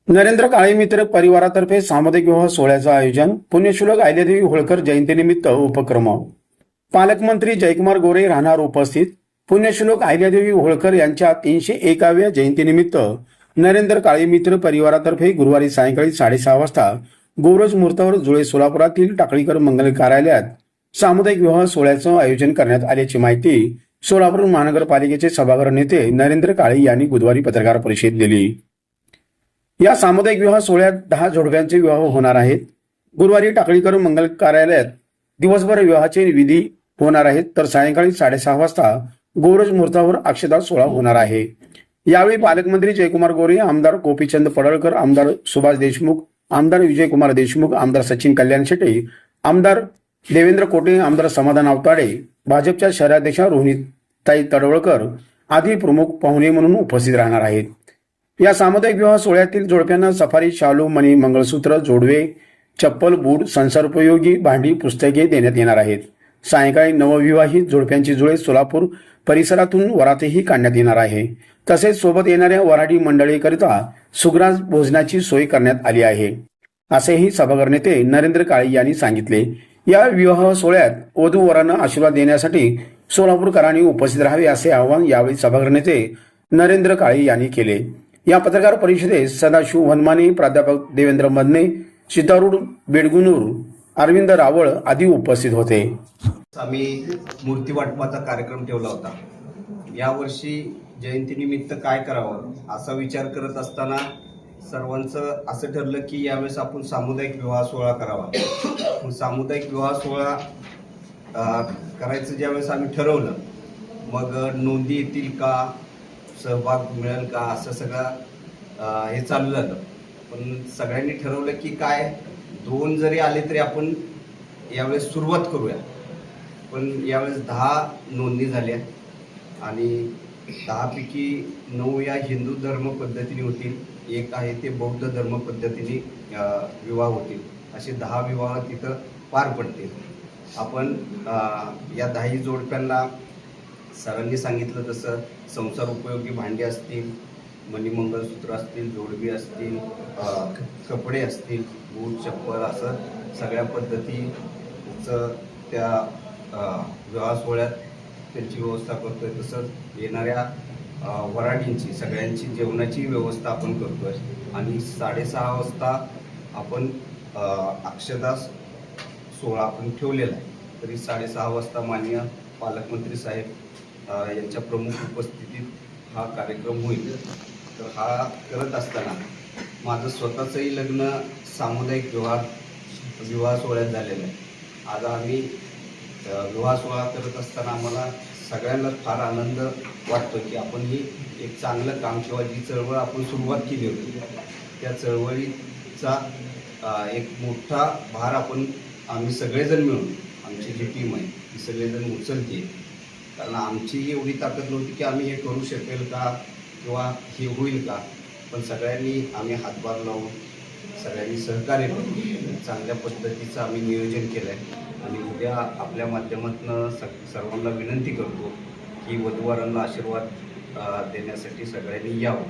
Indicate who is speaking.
Speaker 1: नरेंद्र काळे मित्र परिवारातर्फे सामुदायिक विवाह सोहळ्याचं आयोजन. पुण्यश्लोक अहिल्यादेवी होळकर जयंतीनिमित्त उपक्रम. पालकमंत्री जयकुमार गोरे राहणार उपस्थित. पुण्यश्लोक अहिल्यादेवी होळकर यांच्या 301व्या जयंतीनिमित्त नरेंद्र काळे मित्र परिवारातर्फे गुरुवारी सायंकाळी 6:30 वाजता गोरज मुहूर्तावर जुळे सोलापुरातील टाकळीकर मंगल कार्यालयात सामुदायिक विवाह सोहळ्याचं आयोजन करण्यात आल्याची माहिती सोलापूर महानगरपालिकेचे सभागृह नेते नरेंद्र काळे यांनी बुधवारी पत्रकार परिषदेत दिली. या सामुदायिक विवाह सोहळ्यात 10 जोडप्यांचे विवाह होणार आहेत. गुरुवारी टाकळीकर मंगल कार्यालयात दिवसभर विवाहाचे विधी होणार आहेत, तर सायंकाळी 6:30 वाजता गोरज मुहूर्तावर अक्षता सोहळा होणार आहे. यावेळी पालकमंत्री जयकुमार गोरे, आमदार गोपीचंद पडळकर, आमदार सुभाष देशमुख, आमदार विजयकुमार देशमुख, आमदार सचिन कल्याण शेटे, आमदार देवेंद्र कोटे, आमदार समाधान आवताडे, भाजपच्या शहराध्यक्षा रोहिणीताई तडवळकर आदी प्रमुख पाहुणे म्हणून उपस्थित राहणार आहेत. या सामुदायिक विवाह सोहळ्यातील जोडप्यांना सफारी, शालू, मणी, मंगळसूत्र, जोडवे, चप्पल, बूट, संसारोपयोगी भांडी, पुस्तके देण्यात येणार आहेत. सायंकाळी नवविवाहित जोडप्यांची जुळे सोलापूर परिसरातून वरातही काढण्यात येणार आहे. तसेच सोबत येणाऱ्या वऱ्हाडी मंडळीकरिता सुग्रास भोजनाची सोय करण्यात आली आहे, असेही सभागृह नेते नरेंद्र काळे यांनी सांगितले. या विवाह सोहळ्यात वधू वरांना आशीर्वाद देण्यासाठी सोलापूरकरांनी उपस्थित राहावे असे आवाहन यावेळी सभागृह नेते नरेंद्र काळे यांनी केले. या पत्रकार परिषदेत सदाशिव वनमाने, प्राध्यापक देवेंद्र मदने, सीतारूढ बेडगुनूर, अरविंद रावळ आदी उपस्थित होते.
Speaker 2: आम्ही मूर्ती वाटपाचा कार्यक्रम ठेवला होता. यावर्षी जयंतीनिमित्त काय करावं असा विचार करत असताना सर्वांचं असं ठरलं की यावेळेस आपण सामुदायिक विवाह सोहळा करावा. सामुदायिक विवाह सोहळा करायचं ज्यावेळेस आम्ही ठरवलं, मग नोंदी येतील का, सहभाग मिळेल का, असं सगळं हे चालू झालं. पण सगळ्यांनी ठरवलं की काय 2 जरी आले तरी आपण यावेळेस सुरुवात करूया. पण यावेळेस 10 नोंदणी झाल्या आणि 10 पैकी 9 या हिंदू धर्म पद्धतीने होतील, एक आहे ते बौद्ध धर्म पद्धतीने विवाह होतील. असे 10 विवाह तिथं पार पडतील. आपण या 10 जोडप्यांना सरांनी सांगितलं तसं संसार उपयोगी भांडी असतील, मणी मंगळसूत्र असतील, जोडवी असतील, कपडे असतील, बूट, चप्पल, असं सगळ्या पद्धतीचं त्या विवाह सोहळ्यात त्यांची व्यवस्था करतोय. तसंच येणाऱ्या वऱ्हाडींची सगळ्यांची जेवणाची व्यवस्था आपण करतोय. आणि 6:30 वाजता आपण अक्षता सोहळा आपण ठेवलेला आहे. तरी 6:30 वाजता माननीय पालकमंत्री साहेब यांच्या प्रमुख उपस्थितीत हा कार्यक्रम होईल. तर हा करत असताना माझं स्वतःचंही लग्न सामुदायिक विवाह सोहळ्यात झालेलं आहे. आज आम्ही विवाह सोहळा करत असताना आम्हाला सगळ्यांना फार आनंद वाटतो की आपण ही एक चांगलं काम किंवा जी चळवळ आपण सुरुवात केली होती त्या चळवळीचा एक मोठा भार आम्ही सगळेजण मिळून, आमची जी टीम आहे ती सगळेजण उचलते. कारण आमची एवढी ताकद नव्हती की आम्ही हे करू शकेल का किंवा हे होईल का. पण सगळ्यांनी आम्ही हातभार लावून सगळ्यांनी सहकार्य करून चांगल्या पद्धतीचं आम्ही नियोजन केलं आहे. आणि उद्या आपल्या माध्यमातून सर्वांना विनंती करतो की वधूवरांना आशीर्वाद देण्यासाठी सगळ्यांनी यावं.